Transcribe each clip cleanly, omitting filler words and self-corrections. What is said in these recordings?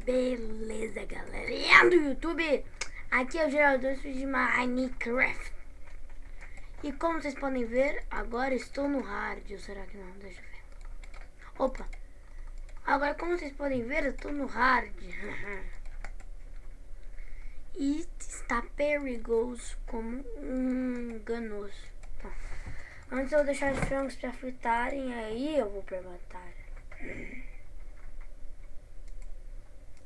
Beleza, galerinha do YouTube, aqui é o gerador de Minecraft. E como vocês podem ver, agora estou no hard. Ou será que não? Deixa eu ver. Opa! Agora, como vocês podem ver, eu estou no hard. E está perigoso como um ganoso. Então, antes eu vou deixar os frangos para fritarem, aí eu vou pra batalha.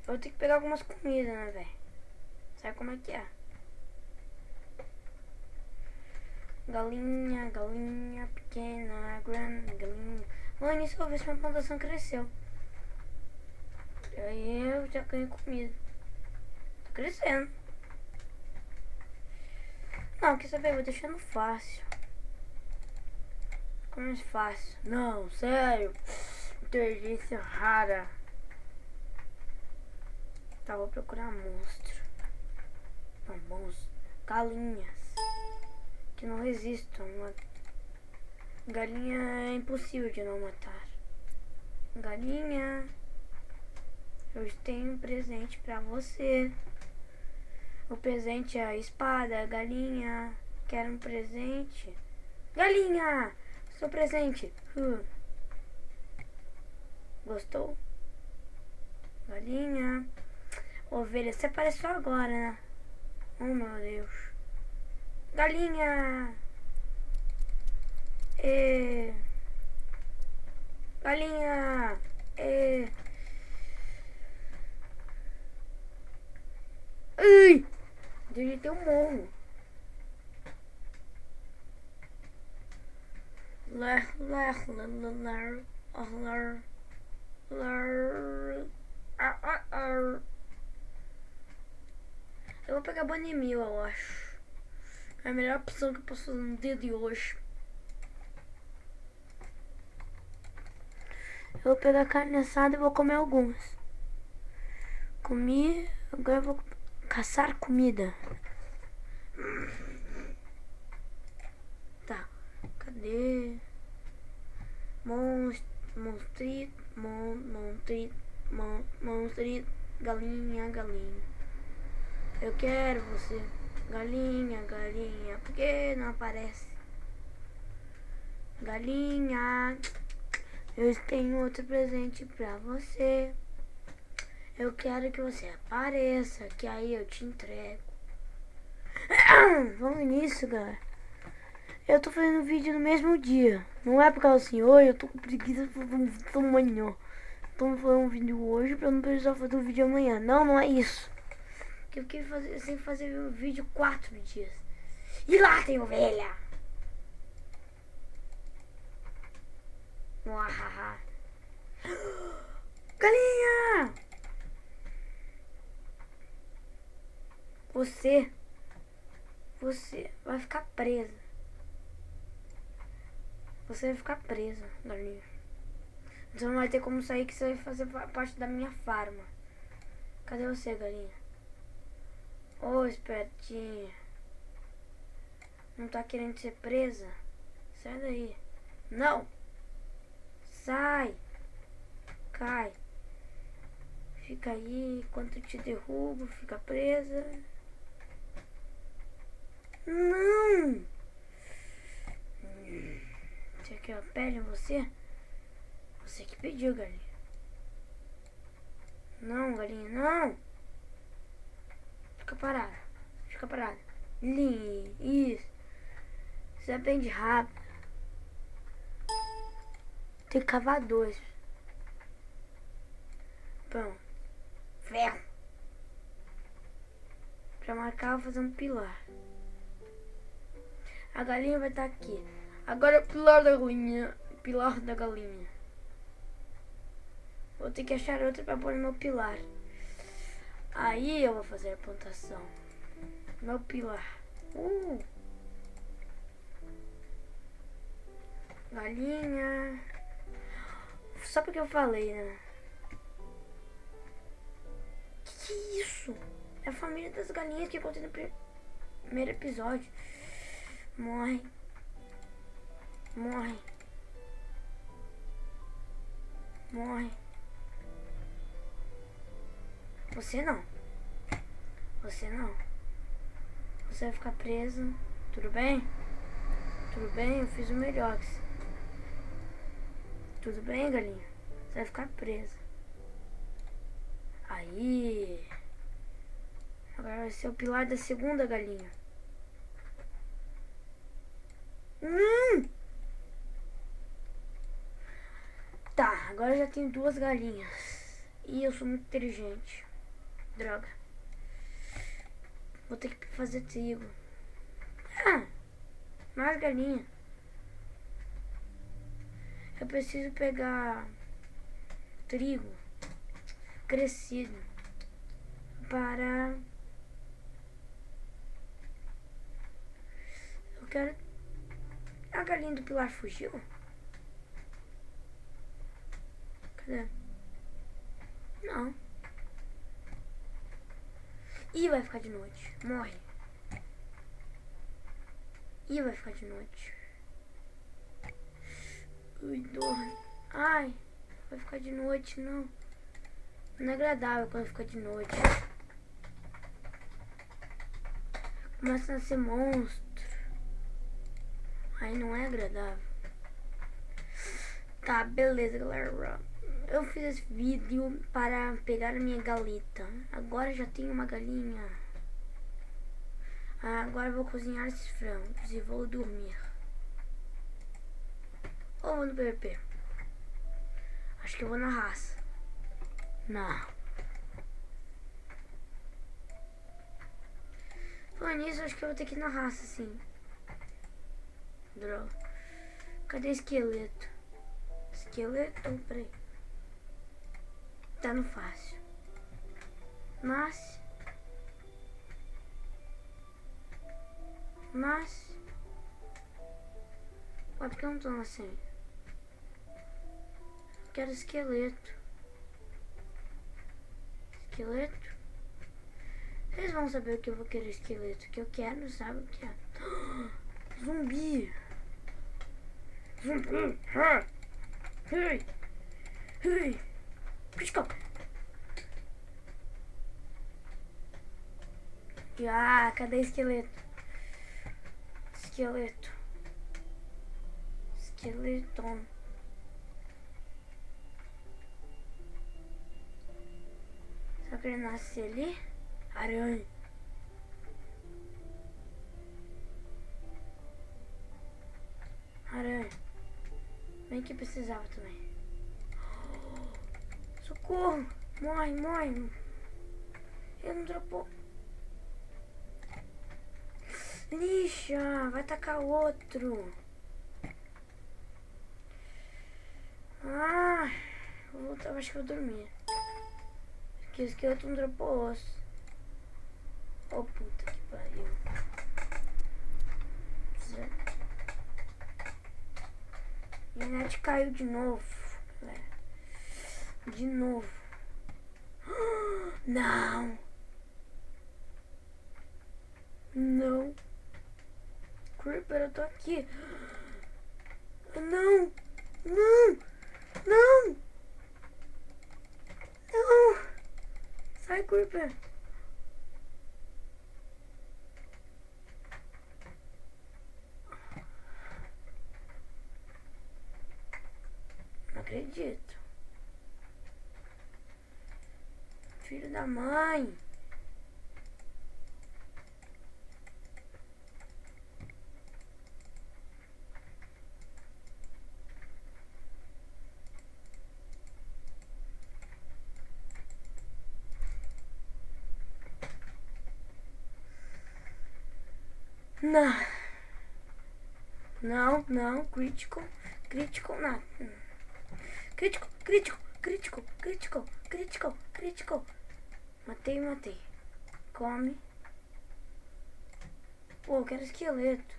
Eu vou ter que pegar algumas comidas, né, velho? Sabe como é que é? Galinha, galinha pequena, grande, galinha. Mano, isso eu vou ver se minha plantação cresceu. E aí eu já ganho comida. Tá crescendo. Não, quer saber? Eu vou deixando fácil. Ficou mais fácil. Não, sério. Inteligência rara. Tá, vou procurar monstro. Não, monstro. Galinhas. Que não resistam. Galinha é impossível de não matar. Galinha, eu tenho um presente pra você. O presente é a espada. Galinha, quero um presente. Galinha, seu presente. Gostou? Galinha. Ovelha, você apareceu agora, né? Oh, meu Deus. Galinha. Galinha. Ai! Digitei um morro. Eu vou pegar Banimil, eu acho. É a melhor opção que eu posso fazer no dia de hoje. Eu vou pegar carne assada e vou comer algumas. Comi, agora eu vou caçar comida. Tá, cadê? Monstrito, galinha, galinha. Eu quero você. Galinha, galinha, por que não aparece? Galinha, eu tenho outro presente pra você. Eu quero que você apareça, que aí eu te entrego. Vamos nisso, galera. Eu tô fazendo vídeo no mesmo dia. Não é por causa assim, hoje eu tô com preguiça de fazer um vídeo amanhã. Tô fazendo um vídeo hoje pra não precisar fazer um vídeo amanhã. Não, não é isso. Que eu fiquei sem fazer um vídeo 4 dias. E lá tem ovelha. Uahaha. Galinha! Você vai ficar presa. Você vai ficar presa, galinha. Você não vai ter como sair, que você vai fazer parte da minha farma. Cadê você, galinha? Ô, espertinha. Não tá querendo ser presa? Sai daí. Não! Sai! Cai! Fica aí, enquanto eu te derrubo, fica presa. Não! Você quer a pele em você? Você que pediu, galinha. Não, galinha, não! Fica parada. Fica parada. Isso. Você aprende rápido. Tem que cavar 2. Pronto. Ferro. Pra marcar, eu vou fazer um pilar. A galinha vai estar aqui. Agora o pilar da galinha. Pilar da galinha. Vou ter que achar outra pra pôr no meu pilar. Aí eu vou fazer a plantação. Meu pilar. Galinha. Só porque eu falei, né? Que é isso? É a família das galinhas que eu contei no primeiro episódio. Morre. Morre. Morre. Você não. Você não. Você vai ficar preso. Tudo bem? Tudo bem? Eu fiz o melhor. Tudo bem, galinha? Você vai ficar presa. Aí. Agora vai ser o pilar da segunda galinha. Tá, agora eu já tenho 2 galinhas. E eu sou muito inteligente. Droga. Vou ter que fazer trigo. Mais galinha. Eu preciso pegar trigo crescido para... Eu quero... A galinha do pilar fugiu? Cadê? Não. Ih, vai ficar de noite. Morre. Ih, vai ficar de noite. Ui, dorme. Ai, vai ficar de noite, não. Não é agradável quando fica de noite. Começa a nascer monstro. Aí não é agradável. Tá, beleza, galera. Eu fiz esse vídeo para pegar a minha galeta. Agora já tenho uma galinha. Agora eu vou cozinhar esses frangos e vou dormir. Ou vou no PVP? Acho que eu vou na raça. Não. Falando nisso, acho que eu vou ter que ir na raça, sim. Droga. Cadê esqueleto? Esqueleto? Peraí. Tá no fácil. Mas... Ué, por que eu não tô nascendo? Quero esqueleto. Esqueleto? Vocês vão saber o que eu vou querer esqueleto. O que eu quero, sabe o que é? Zumbi! Zumbi! Hey! Hey! Critical! Cadê esqueleto? Esqueleto. Esqueleton. Só que ele nasce ali? Aranha. Aranha. Bem que precisava também. Socorro! Morre, morre! Ele não dropou. Lixa! Vai tacar outro. Vou voltar, acho que vou dormir. Porque o esqueleto não dropou osso. Oh, puta que pariu. Minha net caiu de novo, galera. De novo. Não. Não. Creeper, eu tô aqui. Não. Não. Não. Não. Sai, Creeper. Não acredito. Filho da mãe. Não. Não, não. Critical. Critical, não. Critical, critical, critical, critical, critical, critical. Matei, matei. Come. Pô, eu quero esqueleto.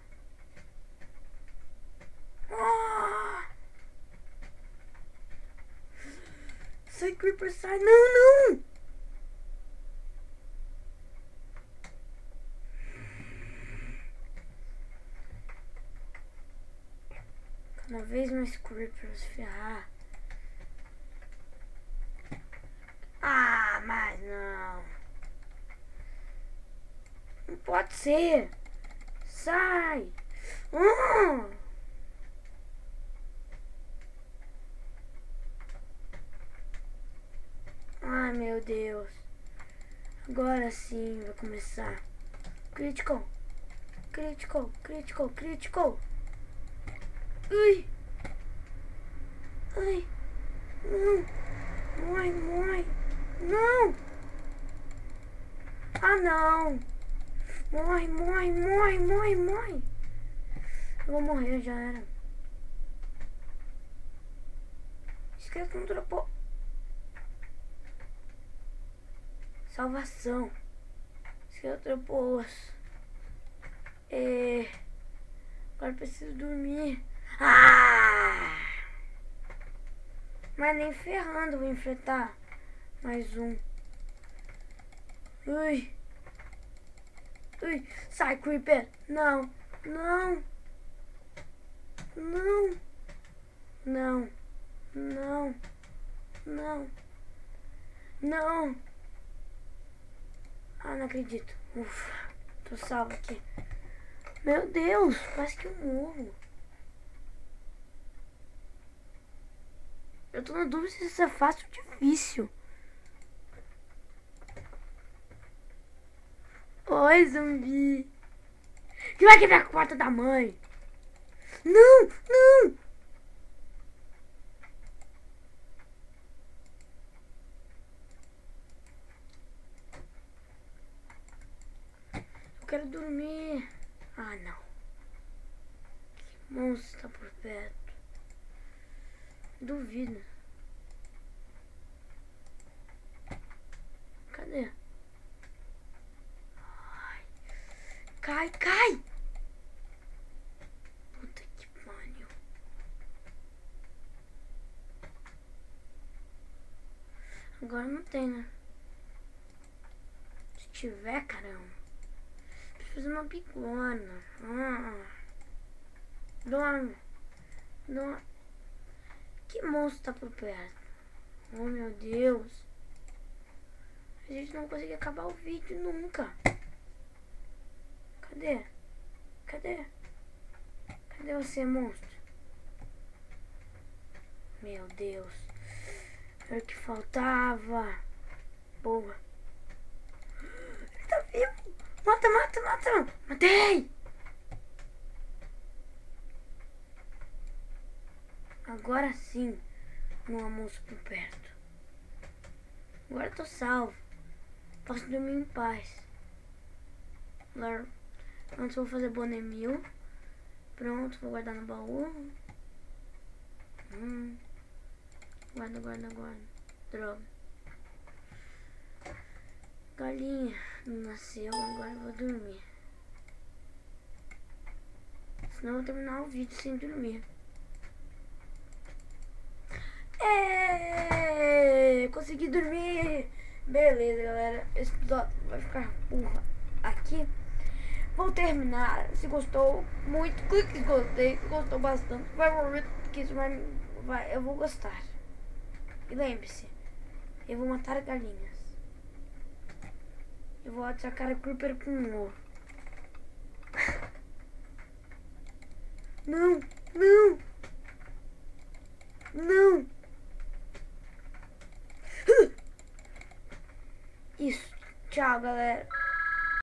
Sai, Creeper, sai. Não, não. Cada vez mais Creepers, ferrar. Mas não. pode ser. Sai. Ai, meu Deus. Agora sim vai começar. Critical. Critical, critical, critical. Ui. Ai. Não. Morre, morre. Não. Ah, não. Morre, morre, morre, morre, morre. Eu vou morrer, já era. Esqueleto não dropou. Salvação. Esqueleto dropou osso. Agora preciso dormir. Ah! Mas nem ferrando vou enfrentar mais um. Ui. Ui. Sai, Creeper. Não. Não. Não. Não. Não. Não. Não. Ah, não acredito. Ufa. Tô salvo aqui. Meu Deus. Quase que eu morro. Eu tô na dúvida se isso é fácil ou difícil. Oi, zumbi. Que vai quebrar a porta da mãe. Não, não. Eu quero dormir. Ah, não. Que monstro tá por perto. Duvido. Cadê? Ai. Cai, cai! Puta que pariu. Agora não tem, né? Se tiver, caramba. Preciso fazer uma bigona. Dorme. Dorme. Que monstro tá por perto? Oh, meu Deus. A gente não consegue acabar o vídeo nunca. Cadê? Cadê? Cadê você, monstro? Meu Deus. Era o que faltava. Boa. Ele tá vivo. Mata, mata, mata. Matei. Agora sim. Não há monstro por perto. Agora tô salvo. Posso dormir em paz. Agora, antes eu vou fazer bonemil. Pronto, vou guardar no baú. Guarda, guarda, guarda. Droga. Galinha não nasceu, agora eu vou dormir. Senão eu vou terminar o vídeo sem dormir. Consegui dormir. Beleza, galera. Esse episódio vai ficar porra aqui. Vou terminar. Se gostou muito, clique em gostei. Se gostou bastante, vai morrer, porque isso eu vou gostar. E lembre-se, eu vou matar galinhas. Eu vou atacar a Creeper com ouro. Não, não, não. Isso. Tchau, galera.